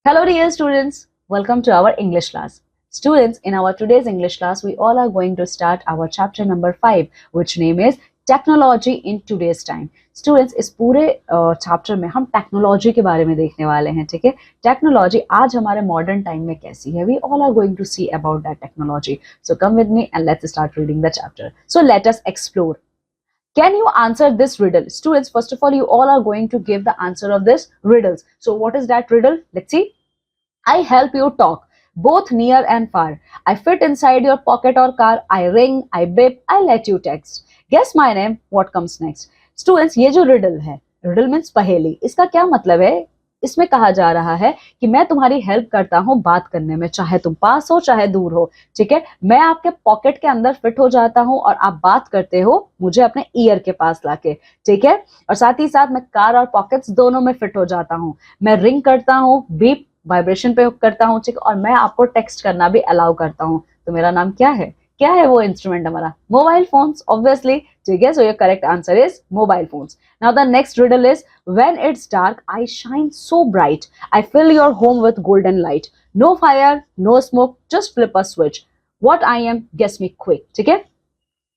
Hello dear students, welcome to our English class. Students, in our today's English class, we all are going to start our chapter number 5, which name is Technology in Today's Time. Students, इस पूरे chapter में हम technology के बारे में देखने वाले हैं, ठीक है? टेक्नोलॉजी आज हमारे मॉडर्न टाइम में कैसी है? We all are going to see about that technology. So come with me and let's start reading the chapter. So let us explore. Can you answer this riddle? Students, first of all, you all are going to give the answer of this riddles. So what is that riddle? Let's see. I help you talk, both near and far. I fit inside your pocket or car. I ring, I beep, I let you text. Guess my name, what comes next? Students, ये जो riddle है, riddle means पहेली. इसका क्या मतलब है? इसमें कहा जा रहा है कि मैं तुम्हारी हेल्प करता हूँ बात करने में, चाहे तुम पास हो चाहे दूर हो, ठीक है? मैं आपके पॉकेट के अंदर फिट हो जाता हूँ और आप बात करते हो मुझे अपने ईयर के पास लाके, ठीक है? और साथ ही साथ मैं कार और पॉकेट्स दोनों में फिट हो जाता हूँ. मैं रिंग करता हूँ, बीप वाइब्रेशन पे करता हूँ, ठीक है? और मैं आपको टेक्स्ट करना भी अलाउ करता हूँ. तो मेरा नाम क्या है? क्या है वो इंस्ट्रूमेंट हमारा? मोबाइल फोन्स, ऑब्वियसली, ठीक है? So your correct answer is mobile phones. Now the next riddle is when it's dark I shine so bright I fill your home with golden light no fire no smoke just flip a switch what I am guess me quick. ठीक है?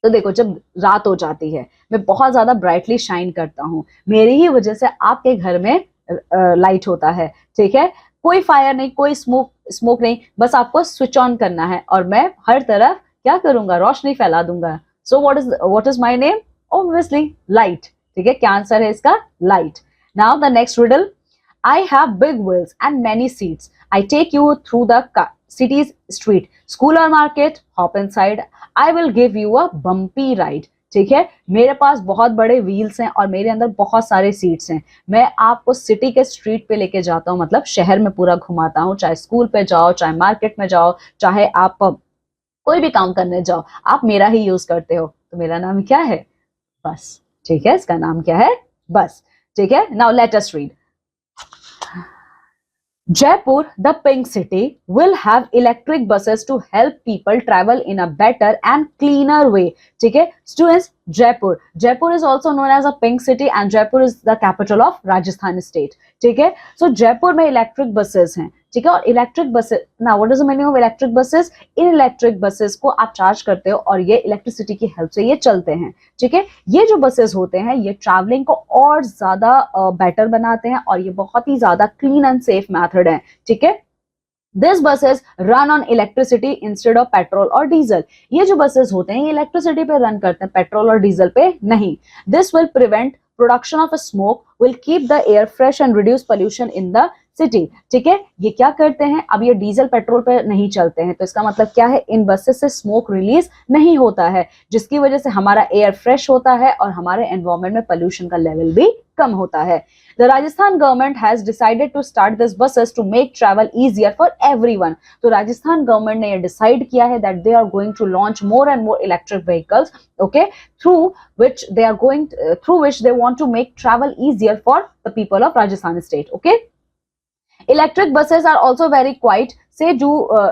तो देखो, जब रात हो जाती है मैं बहुत ज्यादा ब्राइटली शाइन करता हूँ, मेरी ही वजह से आपके घर में लाइट होता है, ठीक है? कोई फायर नहीं, कोई स्मोक नहीं, बस आपको स्विच ऑन करना है और मैं हर तरफ क्या करूंगा? रोशनी फैला दूंगा. So what is my name? Obviously light. ठीक है? क्या आंसर है इसका? Light. Now the next riddle. I have big wheels and many seats I take you through the city's street school or market hop inside I will give you a bumpy ride. ठीक है? मेरे पास बहुत बड़े wheels हैं और मेरे अंदर बहुत सारे सीट्स हैं. मैं आपको सिटी के स्ट्रीट पे लेके जाता हूँ, मतलब शहर में पूरा घुमाता हूँ. चाहे स्कूल पे जाओ, चाहे मार्केट में जाओ, चाहे आप कोई भी काम करने जाओ, आप मेरा ही यूज करते हो. तो मेरा नाम क्या है? बस. ठीक है? इसका नाम क्या है? बस. ठीक है? Now let us read. Jaipur, the pink city, will have electric buses to help people travel in a better and cleaner way. ठीक है? Students, Jaipur is also known as a pink city and Jaipur is the capital of Rajasthan state. ठीक है? So Jaipur में electric buses हैं, ठीक है? और electric buses, ना what is the meaning of electric buses? In electric buses को आप चार्ज करते हो और ये इलेक्ट्रिसिटी की हेल्प से ये चलते हैं. ठीक है? ये जो बसेस होते हैं ये ट्रैवलिंग को और ज्यादा बेटर बनाते हैं और ये बहुत ही ज्यादा क्लीन एंड सेफ मेथड है. ठीक है? This buses run on electricity instead of petrol और डीजल. ये जो बसेस होते हैं ये इलेक्ट्रिसिटी पे रन करते हैं, पेट्रोल और डीजल पे नहीं. This will prevent production of smoke, will keep the air fresh and reduce pollution in the city. ठीक है? ये क्या करते हैं? अब ये डीजल पेट्रोल पे नहीं चलते हैं, तो इसका मतलब क्या है? इन बसेस से स्मोक रिलीज नहीं होता है, जिसकी वजह से हमारा एयर फ्रेश होता है और हमारे एनवायरमेंट में पोल्यूशन का लेवल भी कम होता है. The Rajasthan government has decided to start these buses to make travel easier for everyone. तो राजस्थान गवर्नमेंट ने ये डिसाइड किया है that they are going to launch more and more electric vehicles, okay, through which they want to make travel easier for the people of Rajasthan state. Okay. Electric buses are also very quiet,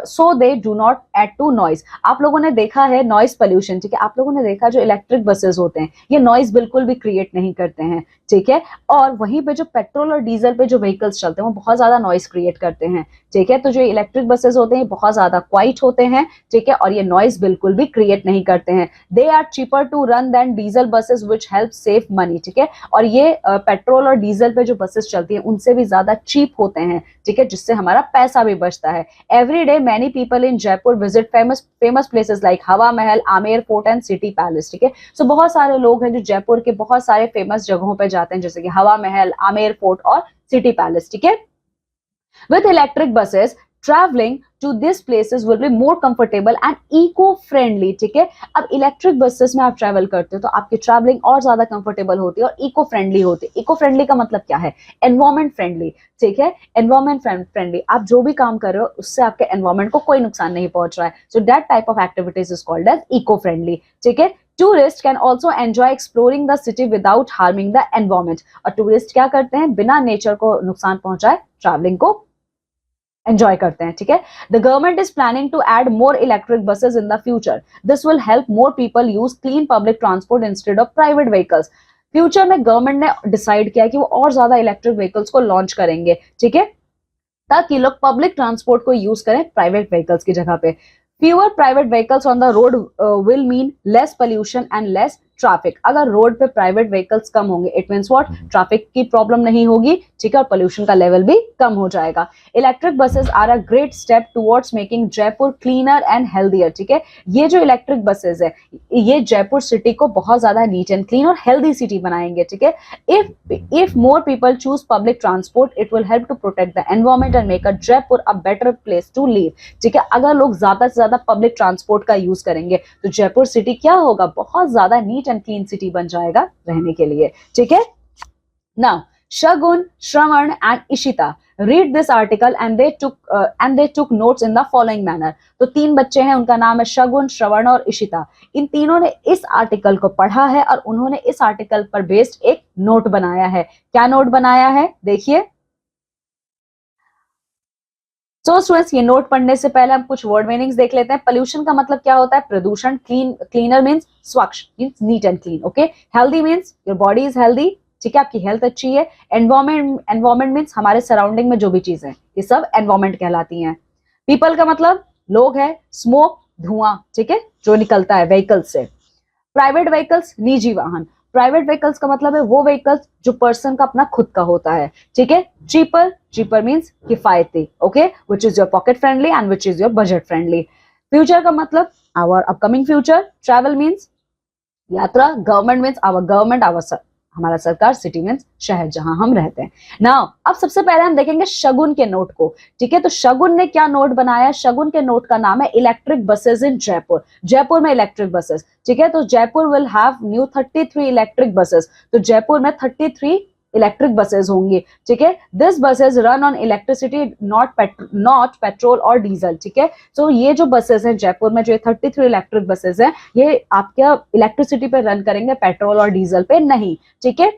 so they do not add to noise. आप लोगों ने देखा है noise pollution, ठीक है? आप लोगों ने देखा जो इलेक्ट्रिक बसेस होते हैं ये नॉइज बिल्कुल भी क्रिएट नहीं करते हैं, ठीक है? और वहीं पे जो पेट्रोल और डीजल पे जो व्हीकल्स चलते हैं वो बहुत ज्यादा नॉइज क्रिएट करते हैं, ठीक है? तो जो इलेक्ट्रिक बसेस होते हैं बहुत ज्यादा क्वाइट होते हैं, ठीक है? और ये नॉइज बिल्कुल भी क्रिएट नहीं करते हैं. They are cheaper to run than diesel buses which help save money. ठीक है? और ये पेट्रोल और डीजल पे जो बसेस चलती है उनसे भी ज्यादा चीप होते हैं, ठीक है? जिससे हमारा पैसा भी बचता है. Every day many people in Jaipur visit famous places like हवा महल, Amer fort and city palace. ठीक है? सो बहुत सारे लोग हैं जो जयपुर के बहुत सारे फेमस जगहों पे जाते हैं, जैसे कि हवा महल, आमेर फोर्ट और सिटी पैलेस. ठीक है? With electric buses, traveling to these places will be more comfortable and eco-friendly. ठीक है? अब इलेक्ट्रिक बसेस में आप ट्रैवल करते हो तो आपकी ट्रैवलिंग और ज्यादा कंफर्टेबल होती है और इको फ्रेंडली होती है. इको फ्रेंडली का मतलब क्या है? Environment friendly. ठीक है? एनवायरमेंट फ्रेंडली, आप जो भी काम कर रहे हो उससे आपके एनवायरमेंट को कोई नुकसान नहीं पहुंच रहा है. So that type of activities is called as eco friendly. ठीक है? Tourists can also enjoy exploring the city without harming the environment. और टूरिस्ट क्या करते हैं? बिना नेचर को नुकसान पहुंचाए ट्रैवलिंग को एंजॉय करते हैं. ठीक है? The government is planning to add more electric buses in the future. This will help more people use clean public transport instead of private vehicles. Future में गवर्नमेंट ने डिसाइड किया कि वो और ज्यादा इलेक्ट्रिक व्हीकल्स को लॉन्च करेंगे. ठीक है? ताकि लोग पब्लिक ट्रांसपोर्ट को यूज करें प्राइवेट व्हीकल्स की जगह पे। Fewer private vehicles on the road will mean less pollution and less traffic. अगर रोड पे प्राइवेट व्हीकल्स कम होंगे इट मीन्स व्हाट, ट्रैफिक की प्रॉब्लम नहीं होगी, ठीक है, और पोल्यूशन का लेवल भी कम हो जाएगा। Electric buses are a great step towards making Jaipur cleaner and healthier, ठीक है। ये जो इलेक्ट्रिक बसेस है ये जयपुर सिटी को बहुत ज्यादा नीट एंड क्लीन और हेल्दी सिटी बनाएंगे, ठीक है। If more people choose public transport it will help to protect the environment and make a Jaipur a better place to live, ठीक है। अगर लोग ज्यादा से ज्यादा पब्लिक ट्रांसपोर्ट का यूज करेंगे तो जयपुर सिटी क्या होगा, बहुत ज्यादा नीट एंड क्लीन सिटी बन जाएगा रहने के लिए, ठीक है। Now Shagun, Shravan and Ishita read this article and they took notes in the following manner। तो तीन बच्चे हैं, उनका नाम है शगुन, श्रवण और इशिता। इन तीनों ने इस आर्टिकल को पढ़ा है और उन्होंने इस आर्टिकल पर बेस्ड एक नोट बनाया है। क्या नोट बनाया है देखिए। सो स्टूडेंट्स ये नोट पढ़ने से पहले हम कुछ वर्ड मीनिंग्स देख लेते हैं। पोल्यूशन का मतलब क्या होता है, प्रदूषण। क्लीनर मीन्स स्वच्छ, means NEET and clean, okay. Healthy means your body is healthy, ठीक है, आपकी हेल्थ अच्छी है। एनवायरमेंट मीन्स हमारे सराउंडिंग में जो भी चीजें, ये सब एनवायरमेंट कहलाती हैं। पीपल का मतलब लोग है। स्मोक धुआं, ठीक है, जो निकलता है व्हीकल्स से। प्राइवेट व्हीकल्स निजी वाहन। प्राइवेट व्हीकल्स का मतलब है वो व्हीकल्स जो पर्सन का अपना खुद का होता है, ठीक है। चीपर मीन्स किफायती, okay, which is your pocket friendly and which is your budget friendly. Future का मतलब our upcoming future. Travel means यात्रा। Government means our government, our हमारा सरकार। सिटी मीन्स शहर जहां हम रहते हैं। नाउ अब सबसे पहले हम देखेंगे शगुन के नोट को, ठीक है। तो शगुन ने क्या नोट बनाया, शगुन के नोट का नाम है इलेक्ट्रिक बसेस इन जयपुर। जयपुर में इलेक्ट्रिक बसेस, ठीक है। तो Jaipur will have new 33 electric buses. तो जयपुर में 33 इलेक्ट्रिक बसेस होंगी, ठीक है। This buses run on electricity, not petrol और डीजल, ठीक है। तो ये जो बसेस हैं जयपुर में, जो 33 इलेक्ट्रिक बसेस हैं, ये आपके इलेक्ट्रिसिटी पे रन करेंगे, पेट्रोल और डीजल पे नहीं, ठीक है।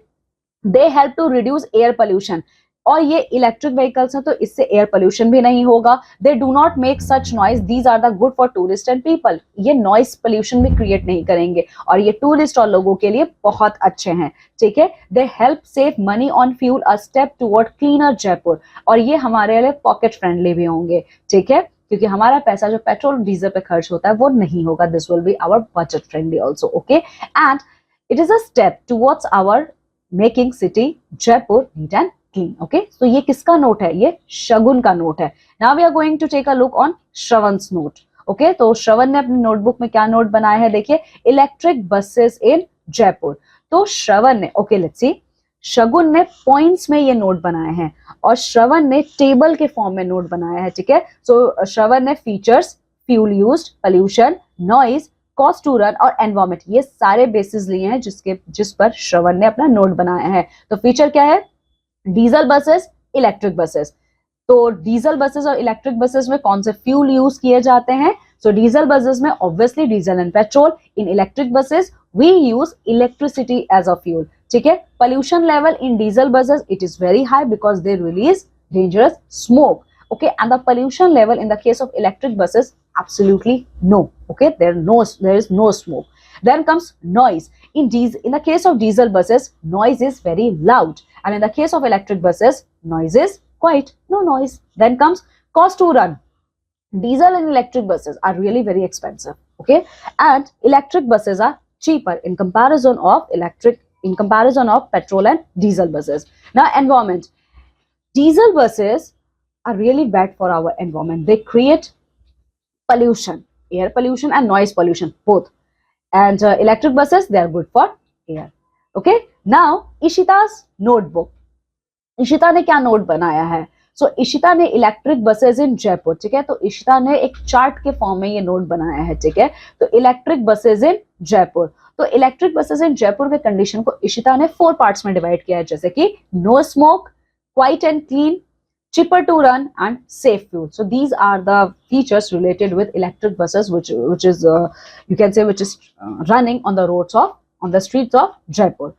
They help to reduce air pollution. और ये इलेक्ट्रिक व्हीकल्स हैं तो इससे एयर पोल्यूशन भी नहीं होगा। They do not make such noise, these are the good for tourist and people. ये नॉइस पोल्यूशन भी क्रिएट नहीं करेंगे और ये टूरिस्ट और लोगों के लिए बहुत अच्छे हैं, ठीक है। They help save money on fuel, a step toward cleaner Jaipur. और ये हमारे लिए पॉकेट फ्रेंडली भी होंगे, ठीक है, क्योंकि हमारा पैसा जो पेट्रोल डीजल पे खर्च होता है वो नहीं होगा। This will be our budget friendly also, okay. And it is a step towards our making city Jaipur neat and clean, okay. तो ये किसका नोट है, ये शगुन का नोट है। Now we are going to take a look on श्रवण's note, okay. तो श्रवण ने अपनी नोटबुक में क्या नोट बनाया है देखिए, इलेक्ट्रिक बसेस इन जयपुर। तो श्रवण ने, ओके लेट्स सी, शगुन ने पॉइंट्स में ये नोट बनाए हैं और श्रवण ने टेबल के फॉर्म में नोट बनाया है, ठीक है। सो श्रवण ने features, fuel used, pollution, noise, cost to run और एनवायरमेंट, ये सारे बेसिस लिए हैं जिस पर श्रवण ने अपना नोट बनाया है। तो फीचर क्या है, डीजल बसेस, इलेक्ट्रिक बसेस। तो डीजल बसेस और इलेक्ट्रिक बसेस में कौन से फ्यूल यूज किए जाते हैं, सो डीजल बसेस में obviously diesel and petrol. In electric buses we use electricity as a fuel, ठीक है। Pollution level in diesel buses it is very high because they release dangerous smoke, okay, and the pollution level in the case of electric buses absolutely no, okay, there is no smoke. Then comes noise. In the case of diesel buses noise is very loud, and in the case of electric buses noise is quite no noise. Then comes cost to run. Diesel and electric buses are really very expensive, okay, and electric buses are cheaper in comparison of petrol and diesel buses. Now environment, diesel buses are really bad for our environment. They create pollution, air pollution and noise pollution both. And electric buses, they are good for air, okay. Now Ishita's notebook. Ishita ने क्या note बनाया है, सो इशिता ने electric buses इन जयपुर, ठीक है। तो इशिता ने एक चार्ट के फॉर्म में ये नोट बनाया है, ठीक है। तो इलेक्ट्रिक बसेस इन जयपुर, तो इलेक्ट्रिक बसेस इन जयपुर के कंडीशन को इशिता ने 4 पार्ट्स में डिवाइड किया है, जैसे कि no smoke, quiet and clean, cheaper to run and safe fuel. So these are the features related with electric buses which is you can say which is running on the streets of Jaipur,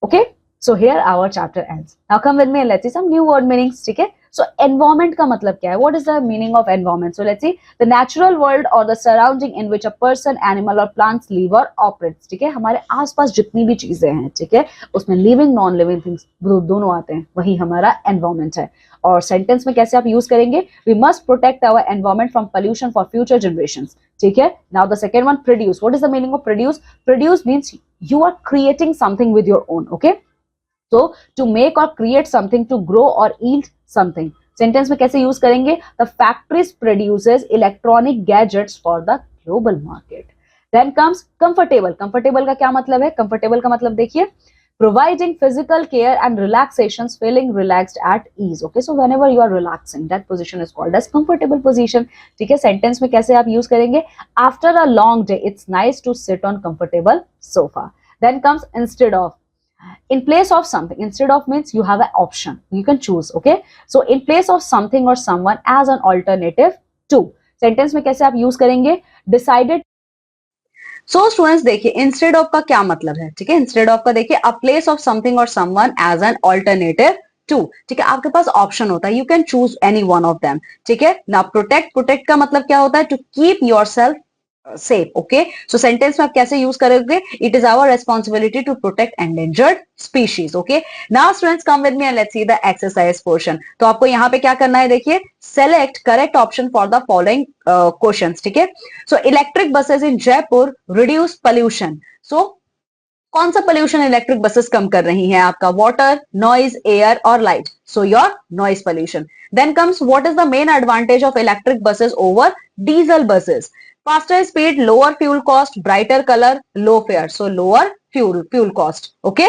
okay. So here our chapter ends. Now come with me and let's see some new word meanings, ठीक है। So environment का मतलब क्या है? What is the meaning of environment? So let's see, the natural world or the surrounding in which a person, animal or plants live or operates. ठीक है, हमारे आसपास जितनी भी चीजें हैं, ठीक है, उसमें लिविंग नॉन लिविंग थिंग्स दोनों आते हैं, वही हमारा एनवायरमेंट है। और सेंटेंस में कैसे आप यूज करेंगे? We must protect our environment from pollution for future generations. ठीक है, now the second one, produce. What is the meaning of produce? Produce means you are creating something with your own. Okay, so to make or create something, to grow or yield something. Sentence में कैसे use करेंगे? The factories produces electronic gadgets for the global market. Then comes comfortable. Comfortable का क्या मतलब है? Comfortable का मतलब देखिए, providing physical care and relaxations, feeling relaxed at ease. Okay, so whenever you are relaxing, that position is called as comfortable position. ठीक है, sentence में कैसे आप यूज करेंगे? After a long day, it's nice to sit on comfortable sofa. Then comes instead of. In place of something. Instead of means you have an option, you can choose. Okay, so in place of something or someone as an alternative to. Sentence में कैसे आप use करेंगे? Decided. So students देखिए, instead of का क्या मतलब है? ठीक है, इंस्टेड ऑफ का देखिए, अ प्लेस ऑफ समथिंग और someone as an alternative to. ठीक है, आपके पास ऑप्शन होता है, you can choose any one of them. ठीक है ना, प्रोटेक्ट। प्रोटेक्ट का मतलब क्या होता है? To keep yourself safe. Okay, so sentence में आप कैसे यूज करोगे? It is our responsibility to protect endangered species. Okay, now students come with me and let's see the exercise portion. तो आपको यहाँ पे क्या करना है? देखिए, select correct option for the following questions. ठीक है, so electric buses in Jaipur reduce pollution. So कौन सा पोल्यूशन इलेक्ट्रिक बसेस कम कर रही हैं आपका? वाटर, नॉइज, एयर और light. So your noise pollution. Then comes, what is the main advantage of electric buses over diesel buses? Faster speed, lower fuel cost, brighter colour, low fare. So lower fuel cost. Okay,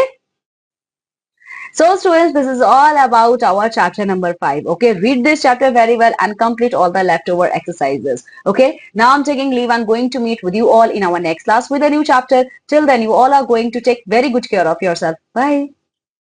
so students, this is all about our chapter number 5. Okay, read this chapter very well and complete all the leftover exercises. Okay, now I'm taking leave. I'm going to meet with you all in our next class with a new chapter. Till then, you all are going to take very good care of yourself. Bye.